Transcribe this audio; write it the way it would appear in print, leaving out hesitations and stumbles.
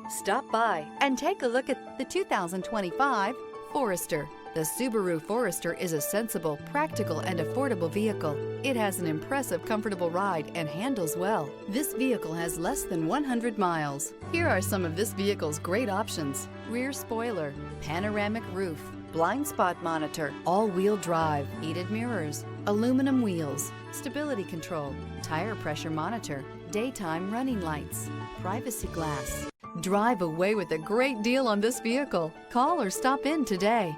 Stop by and take a look at the 2025 Forester. The Subaru Forester is a sensible, practical, and affordable vehicle. It has an impressive, comfortable ride and handles well. This vehicle has less than 100 miles. Here are some of this vehicle's great options: rear spoiler, panoramic roof, blind spot monitor, all-wheel drive, heated mirrors, aluminum wheels, stability control, tire pressure monitor, daytime running lights, privacy glass. Drive away with a great deal on this vehicle. Call or stop in today.